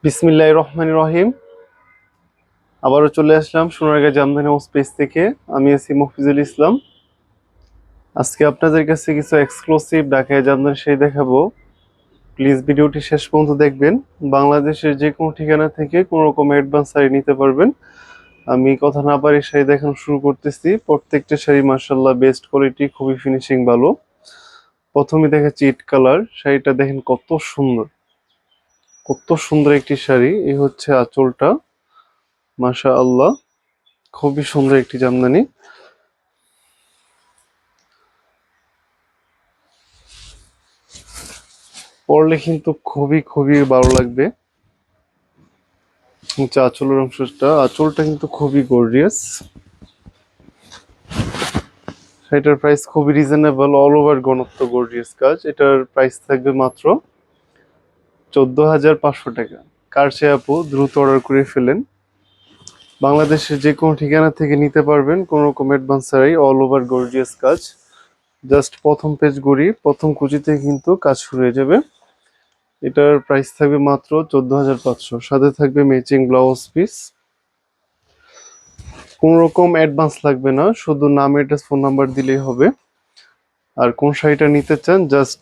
বিসমিল্লাহির রহমানির রহিম। আবারও চলে আসলাম সোনারগাঁ জামদানি হাউস পেজ থেকে। আমি আছি মফিজুল ইসলাম। আজকে আপনাদের কাছে কিছু এক্সক্লুসিভ ঢাকায় জামদানি শাড়ি দেখাবো। প্লিজ ভিডিওটি শেষ পর্যন্ত দেখবেন। বাংলাদেশের যে কোনো ঠিকানা থেকে কোনো রকম অ্যাডভান্স শাড়ি নিতে পারবেন। আমি কথা না পারি শাড়ি দেখানো শুরু করতেছি। প্রত্যেকটা শাড়ি মাশাআল্লাহ বেস্ট কোয়ালিটি, খুবই ফিনিশিং ভালো। প্রথমে দেখাচ্ছি ইট কালার শাড়িটা, দেখেন কত সুন্দর, কত সুন্দর একটি শাড়ি। এই হচ্ছে আঁচলটা, মাশাআল্লাহ খুবই সুন্দর একটি জামদানি। পরলে কিন্তু খুবই খুবই ভালো লাগবে। হচ্ছে আঁচলের অংশটা, আঁচলটা কিন্তু খুবই গর্জিয়াস। এটার প্রাইস খুবই রিজনেবল, অল ওভার ঘনত্ব গর্জিয়াস কাজ। এটার প্রাইস থাকবে মাত্র 14,500 টাকা। কার চেয়ে আপু দ্রুত অর্ডার করে ফেলেন। বাংলাদেশের যে কোনো ঠিকানা থেকে নিতে পারবেন, কোনো রকম অ্যাডভান্স ছাড়াই, অল ওভার গর্জিয়াস কাজ। জাস্ট প্রথম পেজ গড়ি, প্রথম কুচিতে কিন্তু কাজ শুরু হয়ে যাবে। এটার প্রাইস থাকবে মাত্র 14,500। সাথে থাকবে ম্যাচিং ব্লাউজ পিস। কোনো রকম অ্যাডভান্স লাগবে না, শুধু নাম, অ্যাড্রেস, ফোন নাম্বার দিলেই হবে। আর কোন শাড়িটা নিতে চান জাস্ট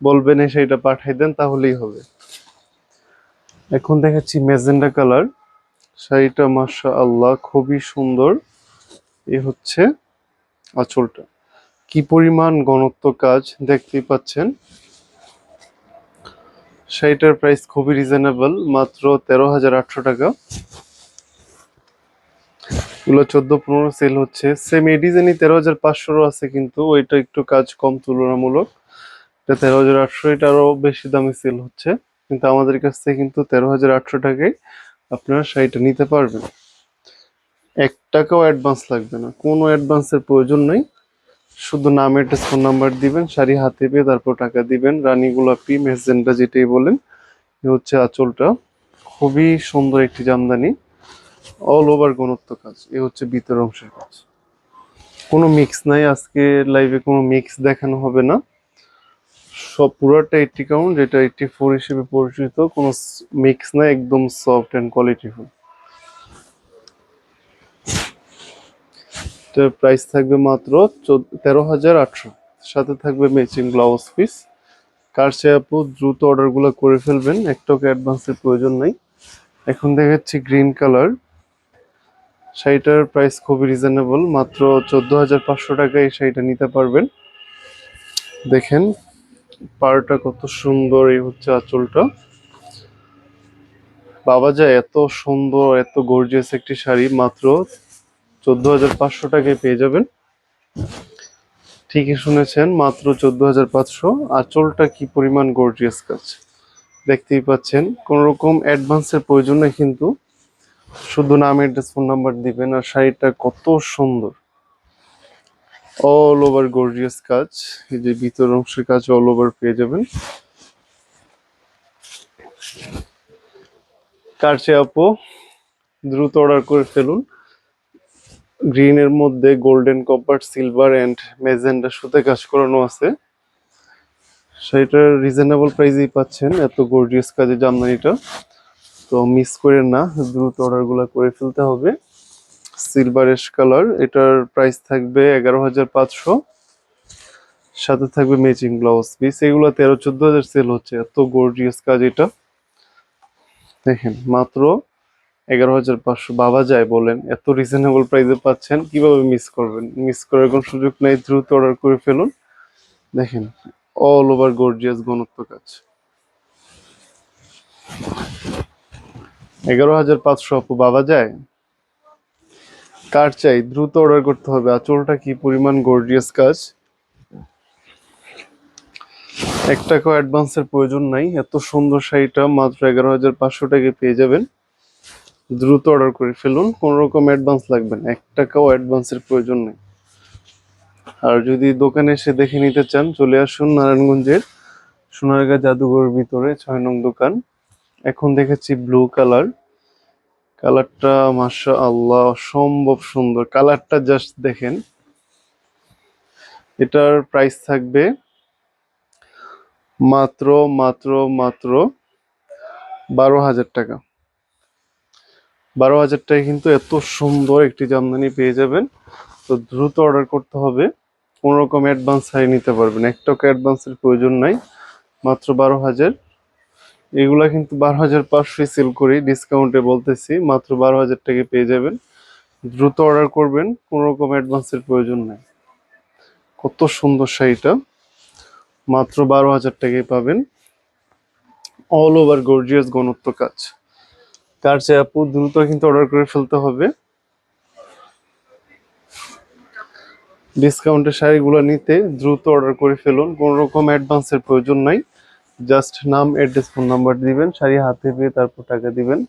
বলবেন, এই শাড়িটা পাঠিয়ে দেন, তাহলেই হবে। এখন দেখাচ্ছি ম্যাজেন্ডা কালার শাড়িটা, মাশাআল্লাহ খুবই সুন্দর। এই হচ্ছে আঁচলটা, কি পরিমাণ ঘনত্ব কাজ দেখতেই পাচ্ছেন। শাড়িটার প্রাইস খুবই রিজনেবল, মাত্র 13,800 টাকা। এগুলো 14-15 সেল হচ্ছে। সেম এই ডিজাইনই 13,500 আছে, কিন্তু ওইটা একটু কাজ কম তুলনামূলক। এটা 13,800, এটা আরো বেশি দামে সেল হচ্ছে। কিন্তু আমাদের কাছ থেকে কিন্তু 13,800 টাকায় আপনারা শাড়িটা নিতে পারবেন। 1 টাকাও অ্যাডভান্স লাগবে না, কোনো অ্যাডভান্সের প্রয়োজন নেই। শুধু নাম, অ্যাড্রেস, ফোন নাম্বার দিবেন, শাড়ি হাতে পেয়ে তারপর টাকা দিবেন। রানী গোলাপি মেজেন্টা যেটাই বলেন। এ হচ্ছে আঁচলটা, খুবই সুন্দর একটি জামদানি, অল ওভার ঘনত্ব কাজ। এ হচ্ছে ভিতর অংশের কাজ, কোনো মিক্স নাই। আজকে লাইভে কোনো মিক্স দেখানো হবে না, সব পুরোটা 80 কাউন্ট, যেটা 84 হিসেবে পরিচিত। কোনো মিক্স নাই, একদম সফট অ্যান্ড কোয়ালিটিফুল। এটার প্রাইস থাকবে মাত্র 13,800। সাথে থাকবে ম্যাচিং ব্লাউজ পিস। কার চেয়ে আপু দ্রুত অর্ডারগুলো করে ফেলবেন, একটাও অ্যাডভান্সের প্রয়োজন নাই। এখন দেখাচ্ছি গ্রিন কালার শাড়িটার প্রাইস খুবই রিজনেবল, মাত্র 14,500 টাকায় এই শাড়িটা নিতে পারবেন। দেখেন পাড়টা কত সুন্দর। এই হচ্ছে আঁচলটা। বাবা যায়, এত সুন্দর এত গর্জিয়াস একটি শাড়ি মাত্র 14,500 টাকায় পেয়ে যাবেন। ঠিকই শুনেছেন, মাত্র 14,500। আঁচলটা কি পরিমাণ গর্জিয়াস কাজ দেখতেই পাচ্ছেন। কোন রকম অ্যাডভান্সের প্রয়োজন নেই কিন্তু, শুধু নাম, অ্যাড্রেস, ফোন নাম্বার দিবেন। আর শাড়িটা কত সুন্দর, অল ওভার গর্জিয়াস কাজ। এই যে ভিতর অংশের কাজ অল ওভার পেয়ে যাবেন। কার চেয়ে আপু দ্রুত অর্ডার করে ফেলুন। গ্রিনের মধ্যে golden, copper, silver and magenta সুতে কাজ করানো আছে। শাড়িটার রিজনেবল প্রাইসেই পাচ্ছেন, এত গর্জিয়াস কাজে জামদানিটা। তো মিস করেন না, দ্রুত অর্ডারগুলো করে ফেলতে হবে। সিলভার এশ কালার, এটার প্রাইস থাকবে 11,500। সাথে থাকবে ম্যাচিং ব্লাউজ পিস। এগুলো 13-14 হাজার সেল হচ্ছে, এত গর্জিয়াস কাজ এটা। দেখেন মাত্র 11,500। বাবা যায় বলেন, এত রিজনেবল প্রাইসে পাচ্ছেন, কিভাবে মিস করবেন? মিস করার কোনো সুযোগ নেই, দ্রুত অর্ডার করে ফেলুন। দেখেন অল ওভার গর্জিয়াস ঘনত্ব কাজ। 11,500 আপু, বাবা যায়? কার চাই দ্রুত অর্ডার করতে হবে। আঁচলটা কি পরিমাণ গর্জিয়াস কাজ, 1 টাকাও অ্যাডভান্সের প্রয়োজন নাই। এত সুন্দর শাড়িটা মাত্র 11,500 টাকায় পেয়ে যাবেন। দ্রুত অর্ডার করে ফেলুন, কোন রকম অ্যাডভান্স লাগবে না, 1 টাকাও অ্যাডভান্সের প্রয়োজন নেই। আর যদি দোকানে এসে দেখে নিতে চান, চলে আসুন নারায়ণগঞ্জের সোনারগাঁ জাদুঘর ভিতরে 6 নং দোকান। এখন দেখেছি ব্লু কালার, কালারটা মাশাআল্লাহ অসম্ভব সুন্দর। কালারটা জাস্ট দেখেন। এটার প্রাইস থাকবে মাত্র মাত্র মাত্র 12,000 টাকা। 12,000 টাকায় কিন্তু এত সুন্দর একটি জামদানি পেয়ে যাবেন। তো দ্রুত অর্ডার করতে হবে, কোনো রকম অ্যাডভান্স হাই নিতে পারবেন, 1 টাকা অ্যাডভান্সের প্রয়োজন নাই, মাত্র 12,000। এগুলা কিন্তু 12,500 সেল করি, ডিসকাউন্টে বলতেছি, মাত্র 12,000 টাকায় পেয়ে যাবেন। দ্রুত অর্ডার করবেন, কোনো রকম অ্যাডভান্সের প্রয়োজন নাই। কত সুন্দর শাড়িটা, মাত্র 12,000 টাকায় পাবেন। অল ওভার গর্জিয়াস ঘনত্ব কাজ। কার চেয়ে আপু দ্রুত কিন্তু অর্ডার করে ফেলতে হবে। ডিসকাউন্টের শাড়িগুলো নিতে দ্রুত অর্ডার করে ফেলুন, কোনো রকম অ্যাডভান্সের প্রয়োজন নাই। জাস্ট নাম, অ্যাড্রেস, ফোন নাম্বার দিবেন, শাড়ি হাতে পেয়ে তারপর টাকা দিবেন।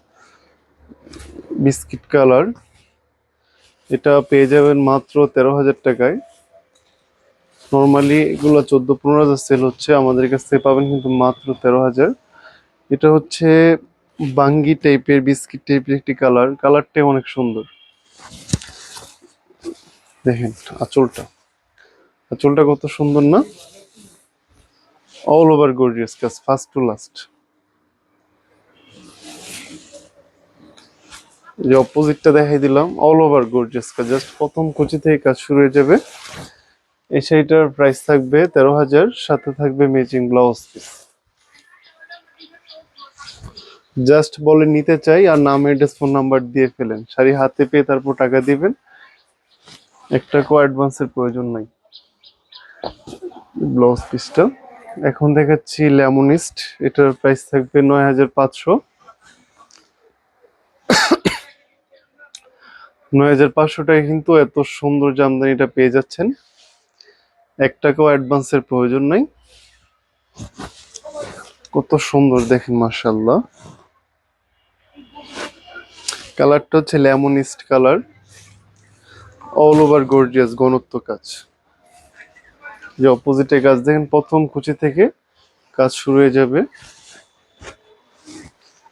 বিস্কিট কালার, এটা পেয়ে যাবেন মাত্র 13,000 টাকায়। নর্মালি এগুলো 14-15,000 সেল হচ্ছে, আমাদের কাছ থেকে পাবেন কিন্তু মাত্র 13,000। এটা হচ্ছে বাঙ্গি টাইপের, বিস্কিট টাইপের একটি কালার, কালারটা অনেক সুন্দর। দেখেন আঁচলটা, আঁচলটা কত সুন্দর না, অল ওভার গর্জিয়াস কাজ, ফার্স্ট টু লাস্ট। যে অপোজিটটা দেখাই দিলাম, অল ওভার গর্জিয়াস কাজ, জাস্ট প্রথম কুচি থেকে কাজ শুরু হয়ে যাবে। এই শাড়িটার প্রাইস থাকবে 13,000, সাথে থাকবে ম্যাচিং ব্লাউজ পিস। জাস্ট বলে নিতে চাই আর নাম, অ্যাড্রেস, ফোন নাম্বার দিয়ে ফেলেন, শাড়ি হাতে পেয়ে তারপর টাকা দিবেন, 1 টাকাও অ্যাডভান্সের প্রয়োজন নাই। ব্লাউজ পিসটা এখন দেখাচ্ছি লেমনিস্ট, এটার প্রাইস থাকবে 9,500। 9,500 টাকায় কিন্তু এত সুন্দর জামদানিটা পেয়ে যাচ্ছেন, 1 টাকাও অ্যাডভান্সের প্রয়োজন নাই। কত সুন্দর দেখেন, মাশাআল্লাহ। কালারটা হচ্ছে লেমনিস্ট কালার, অল ওভার গর্জিয়াস ঘনত্ব কাজ। যে অপোজিটে কাজ দেখেন, প্রথম কুচি থেকে কাজ শুরু হয়ে যাবে।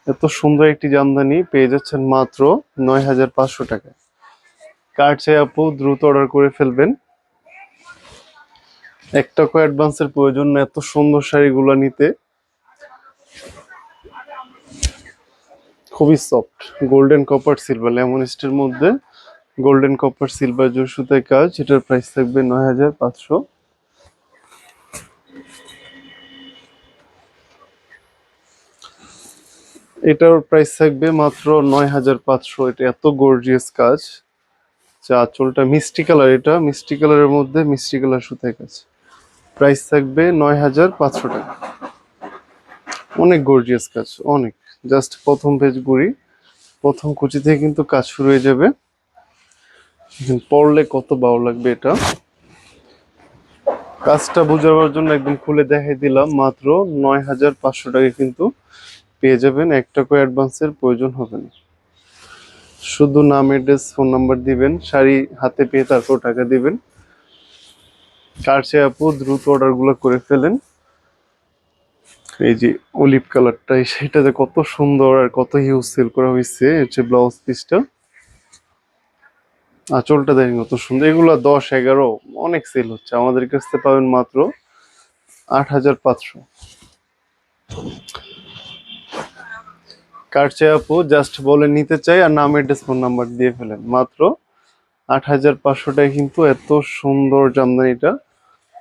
এত সুন্দর একটি জামদানি পেয়ে যাচ্ছেন মাত্র 9,500 টাকায়। কার চেয়ে আপু দ্রুত অর্ডার করে ফেলবেন, 1 টাকা অ্যাডভান্সের প্রয়োজন না এত সুন্দর শাড়িগুলো নিতে। খুবই সফট, গোল্ডেন কপার সিলভার, লেমনিস্টের মধ্যে গোল্ডেন কপার সিলভার জরি সুতায় কাজ। এটার প্রাইস থাকবে 9,500। এটার প্রাইস থাকবে মাত্র 9,500। এটা এত গর্জিয়াস কাজ, যা আঁচলটা মিষ্টি কালার, এটা মিষ্টি কালারের মধ্যে মিষ্টি কালার সুতায় কাজ। প্রাইস থাকবে 9,500 টাকা। অনেক গর্জিয়াস কাজ, অনেক। জাস্ট প্রথম পেজ গুড়ি, প্রথম কুচি থেকে কিন্তু কাজ শুরু হয়ে যাবে। পরলে কত ভালো লাগবে এটা। কাজটা বোঝাবার জন্য একদম খুলে দেখাই দিলাম, মাত্র 9,500 টাকা কিন্তু পেয়ে যাবেন, 1 টাকা অ্যাডভান্সের প্রয়োজন হবে না। শুধু নাম, অ্যাড্রেস, ফোন নাম্বার দিবেন, শাড়ি হাতে পেয়ে তারপর টাকা দিবেন। কার চেয়ে আপু দ্রুত অর্ডার গুলো করে ফেলেন। এই যে অলিভ কালারটা, সেটা যে কত সুন্দর আর কত হিউজ সেল করা হয়েছে। হচ্ছে ব্লাউজ পিসটা, আঁচলটা দেখেন কত সুন্দর। এগুলো 10-11 অনেক সেল হচ্ছে, আমাদের কাছ থেকে পাবেন মাত্র 8,500। কার চেয়ে আপু জাস্ট বলে নিতে চাই আর নাম, অ্যাড্রেস, ফোন নাম্বার দিয়ে ফেলেন, মাত্র 8,500 টাকায় কিন্তু এত সুন্দর জামদানিটা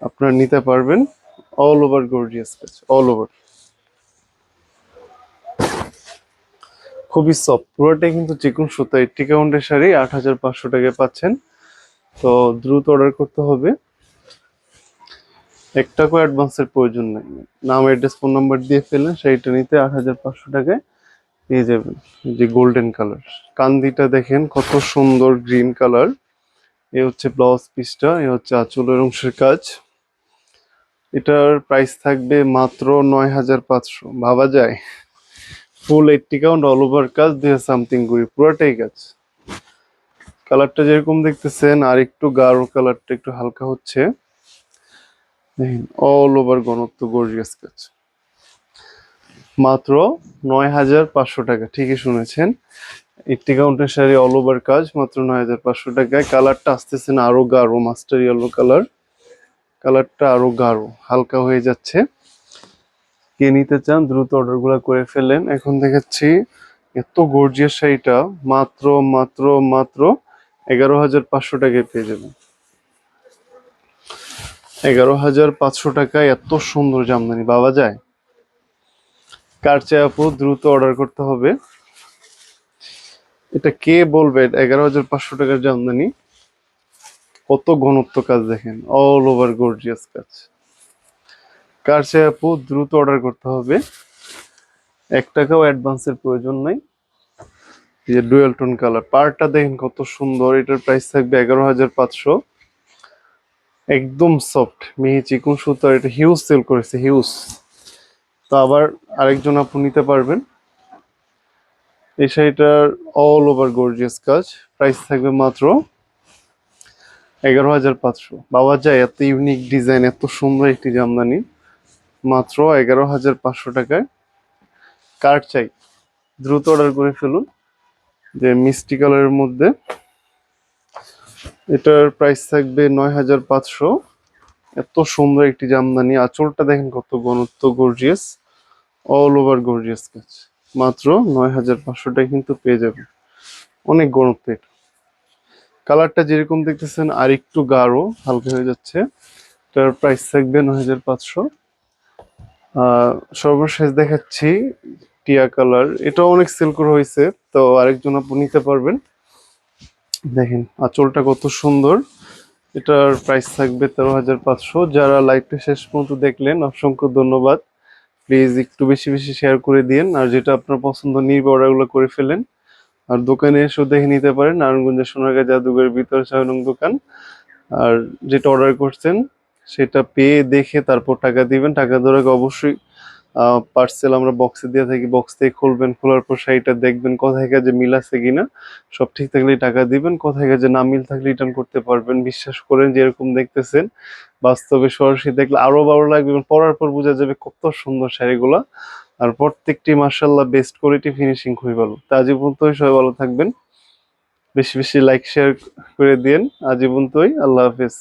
আপনারা নিতে পারবেন। অল ওভার গর্জিয়াস কাজ, অল ওভার, খুবই সফট, পুরোটাই কিন্তু চিকন সুতা। 80 কাউন্টের শাড়ি 8,500 টাকায় পাচ্ছেন। তো দ্রুত অর্ডার করতে হবে, 1 টাকা অ্যাডভান্সের প্রয়োজন নেই। নাম, অ্যাড্রেস, ফোন নাম্বার দিয়ে ফেলেন, শাড়িটা নিতে 8,500 টাকায় পেয়ে যাবেন। যে গোল্ডেন কালার, কান্দিটা দেখেন কত সুন্দর গ্রিন কালার। এ হচ্ছে ব্লাউজ পিসটা, এ হচ্ছে আঁচলের অংশের কাজ। এটার প্রাইস থাকবে মাত্র 9,500। ভাবা যায়, ফুল 80 কাউন্ট, অল ওভার কাজ, 2 সামথিং করি, পুরোটাই কাজ। কালারটা যেরকম দেখতেছেন আর একটু গাঢ়, কালারটা একটু হালকা হচ্ছে। দেখেন অল ওভার ঘনত্ব গর্জিয়াস কাজ, মাত্র 9,500 টাকা। ঠিকই শুনেছেন, 80 কাউন্টের শাড়ি, অল ওভার কাজ, মাত্র 9,500 টাকায়। কালারটা আসতেছে না আরো গাঢ়, মাস্টার ইয়েলো কালার, কালারটা আরো গাঢ়, হালকা হয়ে যাচ্ছে। কে নিতে চান দ্রুত অর্ডার গুলা করে ফেলেন। এখন দেখাচ্ছি এত গর্জিয়াস শাড়িটা মাত্র মাত্র মাত্র 11,500 টাকায় পেয়ে যাবেন। 11,500 টাকায় এত সুন্দর জামদানি পাওয়া যায়? কার চাই আপু, দ্রুত অর্ডার করতে হবে। এটা কে বলবে 11,500 টাকার জামদানি? কত ঘনত্ব কাজ দেখেন, অল ওভার গর্জিয়াস কাজ। কার চাই আপু, দ্রুত অর্ডার করতে হবে। 1 টাকাও অ্যাডভান্সের প্রয়োজন নাই। এই যে ডুয়েল টোন কালার, পাড়টা দেখেন কত সুন্দর। এটার প্রাইস থাকবে 11,500। একদম সফট মিহি চিকন সুতার, এটা হিউজ সেল করেছে, হিউজ। তো আবার আরেকজন আপু নিতে পারবেন। এই শাড়িটার অল ওভার গর্জিয়াস কাজ, প্রাইস থাকবে মাত্র 11,500। পাওয়া যায় এত ইউনিক ডিজাইন, এত সুন্দর একটি জামদানি মাত্র 11,500 টাকায়। কার চাই দ্রুত অর্ডার করে ফেলুন। যে মিষ্টি কালারের মধ্যে, এটার প্রাইস থাকবে 9,500। এত সুন্দর একটি জামদানি, আঁচলটা দেখেন কত ঘনত্ব, গর্জিয়াস, অল ওভার গর্জিয়াস কাজ। মাত্র 9,500 টাকা কিন্তু পেয়ে যাবেন। অনেক ঘনত্ব এটা। কালারটা যেরকম দেখতেছেন আর একটু গাঢ় হালকা হয়ে যাচ্ছে। এটার প্রাইস থাকবে 9,500। সর্বশেষ দেখাচ্ছি টিয়া কালার, এটাও অনেক সেল করা হয়েছে, তো আরেকজন আপু নিতে পারবেন। দেখেন আঁচলটা কত সুন্দর। এটার প্রাইস থাকবে 13,500। যারা লাইভটা শেষ পর্যন্ত দেখলেন অসংখ্য ধন্যবাদ। প্লিজ একটু বেশি বেশি শেয়ার করে দিন, আর যেটা আপনার পছন্দ নিবে অর্ডারগুলো করে ফেলেন। আর দোকানে এসেও দেখে নিতে পারেন, নারায়ণগঞ্জের সোনারগাঁ জাদুঘরের ভিতর 6 নং দোকান। আর যেটা অর্ডার করছেন সেটা পেয়ে দেখে তারপর টাকা দিবেন। টাকা দেওয়ার আগে অবশ্যই পার্সেল আমরা বক্সে দিয়ে থাকি, বক্স থেকে খুলবেন, খোলার পর শাড়িটা দেখবেন কোথায় কাজে মিল আছে কিনা। সব ঠিক থাকলে টাকা দিবেন, কোথায় কাজে না মিল থাকলে রিটার্ন করতে পারবেন। বিশ্বাস করেন যেরকম দেখতেছেন বাস্তবে সরাসরি দেখলে আরো ভালো লাগবে, এবং পরার পর বোঝা যাবে কত সুন্দর শাড়িগুলা। আর প্রত্যেকটি মার্শাল্লাহ বেস্ট কোয়ালিটি, ফিনিশিং খুবই ভালো। তা আজ পর্যন্তই, সবাই ভালো থাকবেন। বেশি বেশি লাইক শেয়ার করে দিন। আজ পর্যন্তই, আল্লাহ হাফেজ।